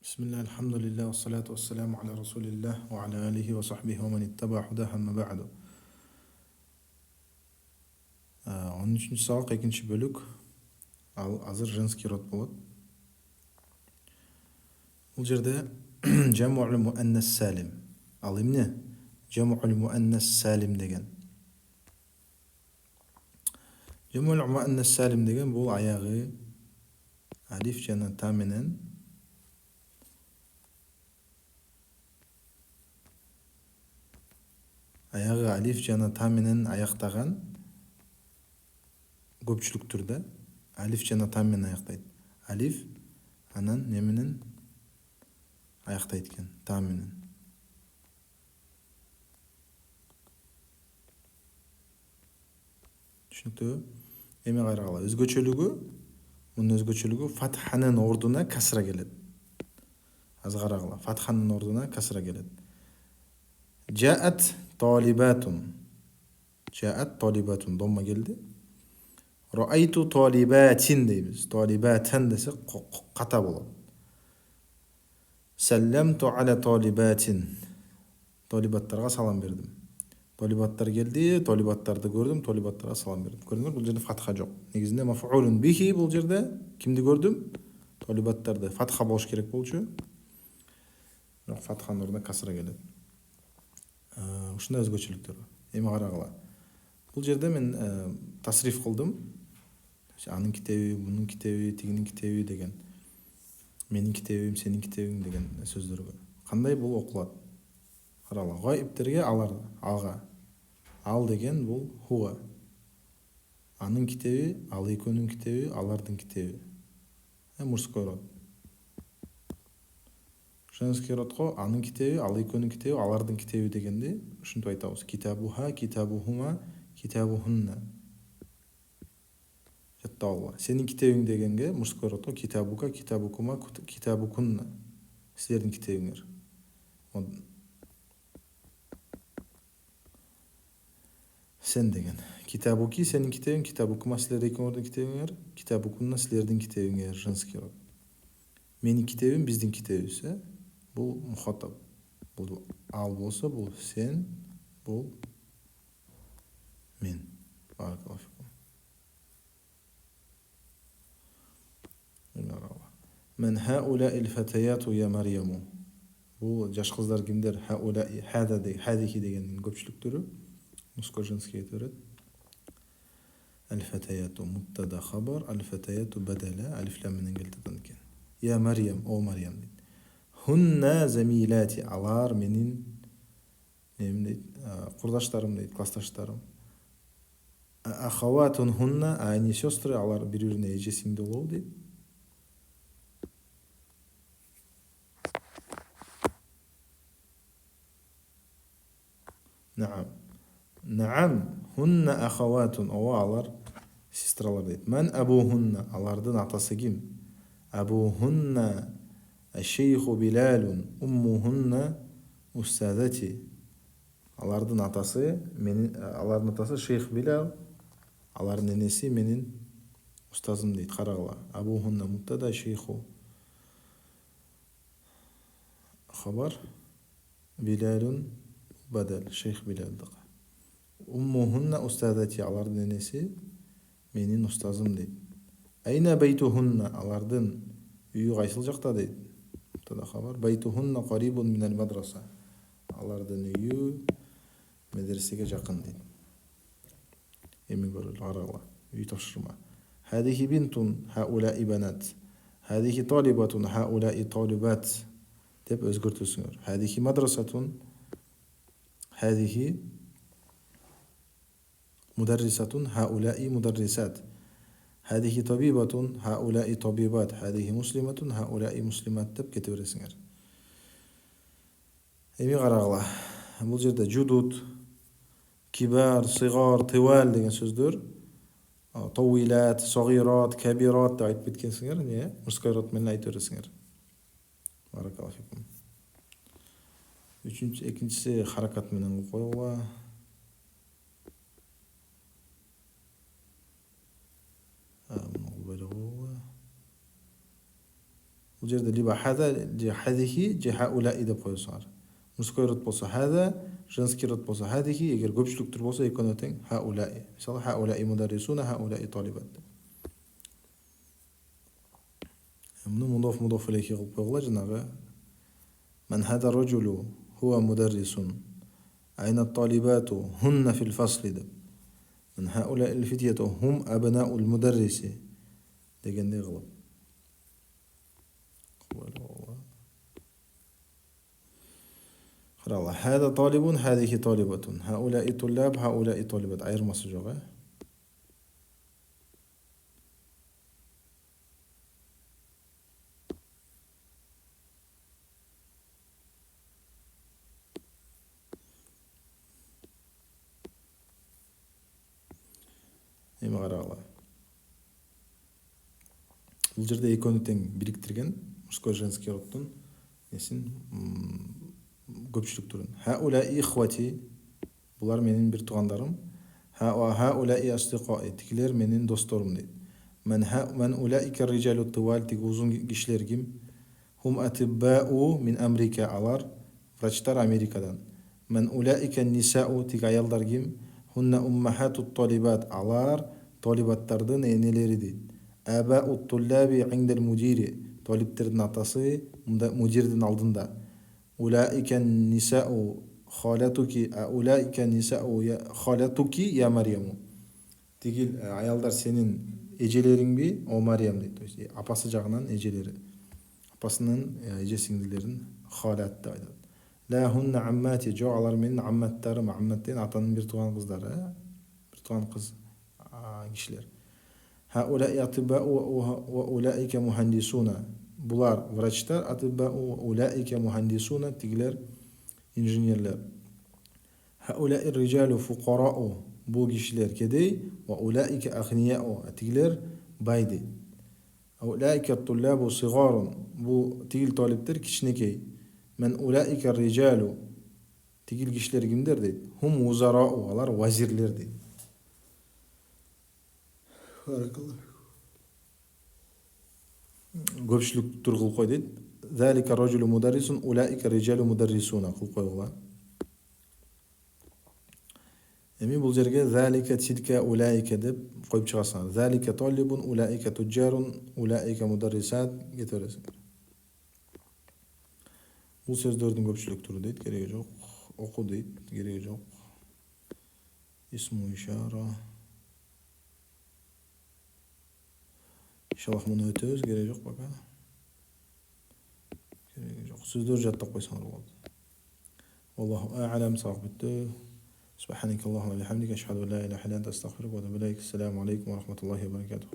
بسم الله الحمد لله والصلاة والسلام على رسول الله وعلى آله وصحبه ومن اتبع هداه أما بعد. 13 сабақ екінші бөлік. Ал азыр женский род болады. Бұл жерде жамуул муаннас салим. Ал эмне жамуул муаннас салим деген? Жамуул муаннас салим деген бұл аяғы алиф жана та менен аяқтаған көпчүлүк түрдө алиф жана та менен аяктайт. Алиф анан не менен аяктайт экен? Та менен. Түшүнүктүүбү? Эми карагыла. Мунун өзгөчөлүгү фатханын ордуна касра келет. Азыр карагыла. Фатханын ордуна касра келет. Жаат талибатун. Жаат талибатун домма келди. Раайту талибатин дейбиз. Талибатан десек ката болот. Салламту аля талибатин. Талибаттарга салам бердим. Талибаттар келди, талибаттарды көрдүм, талибаттарга салам бердим. Көрдүңөр, бул жерде фатха жок. Негизинде мафуулун бихи бул жерде кимди көрдүм? Талибаттарды. Фатха болуш керек болчу. Бирок фатханын ордуна касра келет. Ушундай өзгөчөлүктөр бар. Эми карагыла. Бул жерде мен тасриф кылдым. Анын китеби, бунун китеби, тигинин китеби деген. Менин китебим, сенин китебиң деген сөздөргө. Кандай бул окулат? Карагыла. Гайыптерге алар, алга. Ал деген бул хуа. Анын китеби, ал экөөнүн китеби, алардын китеби. Мужской род. Женский родко анын китеби, ал экөөнүн китеби, алардын китеби дегенде ушинтип айтабыз. Китабуха, китабухума, китабухунна. Жаттап алгыла. Сенин китебиң дегенге мужской родко китабука, китабукума, китабукунна. Силердин китебиңер. Сен деген. Китабуки сенин китебиң, китабукума силердин экөөңөрдүн китебиңер, китабукунна силердин китебиңер, женский род. Менин китебим биздин китебиз, бул мухатаб. Бул ал болсо бул сен, бул мен. Баракаллаху фикум. Мен хаулаил фатаяту я Марьяму. Бул жаш кыздар кимдер? Хаулаи, хадихи дегендин көпчүлүктөрү. Мужской женский айтып берет. Аль-фатаяту мубтада хабар, аль-фатаяту бадала, алиф лам менен келтирген экен. Я Марьям, о Марьям дейт. Хунна замилати, алар менин дейт, курдаштарым дейт, классташтарым. Ахаватун хунна, они сестры, алар бири-бирине эже сиңди болобу дейт. Наам, хунна ахаватун, алар сестралар дейт. Ман абухунна, алардын атасы ким? Абухунна аш-шейху Билалун, уммухунна устазати. Алардын атасы шейх Билал, алардын энеси менин устазым дейт. Карагыла. Абухунна мубтада, шейху хабар, Билалун бадал, шейх Билал. Уммухунна устазати, алардын энеси менин устазым дейт. Айна байтухунна, алардын үйү кайсыл жакта дейт. Мубтада хабар, байтухунна карибун минал мадраса. Алардын үйү медресеге жакын дейт. Эми көрөлү, карагыла. Үй тапшырма. Хадихи бинтун хаулаи банат. Хадихи талибатун хаулаи талибат деп өзгөртөсүңөр. Хадихи мадрасатун, хадихи مدرسة هؤلاء مدرسات. هذه طبيبة هؤلاء طبيبات. هذه مسلمة هؤلاء مسلمات деп кете бересиңер. Эми карагыла. Бул жерде жудут, кибар, сыгар, тивал деген сөздөр, тавилат, сагират, кабират деп айтып кеткенсиңер, эмне? Мужской род менен айтып бересиңер. Баракаллаху фикум. Экинчиси харакат менен койгула. бул жерде либо хада же хадихи же хаулаи деп коесуңар. Мужской род болсо хада, женский род болсо хадихи, эгер көпчүлүктөр болсо экөөнө тең хаулаи. Мисалы хаулаи мударрисуна, хаулаи талибат. Муну мудоф илейхи кылып койгула, жанагы من هذا الرجل هو مدرس أين الطالبات هن في الفصل ده. من هؤلاء الفتية هم أبناء المدرس دегендей кылып. قرأ هذا طالب هذه طالبة هؤلاء طلاب هؤلاء طالبات айырмасы жок. Эми карагыла. Бул жерде экөөнү тең бириктирген мужской женский роддун несин көпчүлүктөрүн. Хаулаи ихвати, булар менин бир туугандарым. Хаулаи астиқаи, тигилер менин досторум дейт. Мен улаика риджалу тивал, тиги узун кишилер ким? Хум атиббау мин Америка, алар врачтар Америкадан. Мен улаика нисау, тиги аялдар ким? Хунна уммахату талибат, алар талибаттардын энелери дейт. Абау туллаби индал мудири, талибтердин атасы мудирдин алдында. Улаика нисау халатуки, улаика нисау халатуки я Марьяму. Тигил аялдар сенин эжелериңби, о Мариям дейт. То есть апасы жагынан эжелери. Апасынын эже сиңдилерин халат деп айтат. Ла хунна аммати, жок алар менин амматтарым, амматтен атанын бир тууган кыздары, бир тууган кыз кишилер. Хаулаи атиббау ва улаика мухандисуна. Булар врачтар, атиббау улаика мухандисуна, тигилер инженерлер. Хаулаи риджалу фуқарау, бул кишилер кедей, ва улаика ахнияу, тигилер бай дейт. Улаика туллабу сигарун, бул тигил талиптер кичинекей. Мен улаика риджалу, тигил кишилер кимдер дейт? Хум узарау, алар вазирлер дейт. Көпчүлүктөр кылып кой дейт. Залика ражулу мударрисун, улаика риджалу мударрисуна кылып койгула. Эми бул жерге залика тилка улаика деп коюп чыгасыңар. Залика талибун, улаика туджарун, улаика мударрисат кете бересиңер. Бул сөздөрдүн көпчүлүктөрү дейт, кереги жок. Оку дейт, кереги жок. Исму ишара. İnşallah bunu ötөбүз, кереги жок пока. Кереги жок. Сөздөр жаттап койсоңор болот. Wallahu a'lam, сабак бүттү. سبحانك اللهم وبحمدك أشهد أن لا إله إلا أنت أستغفرك وأتوب إليك. السلام عليكم ورحمة الله وبركاته.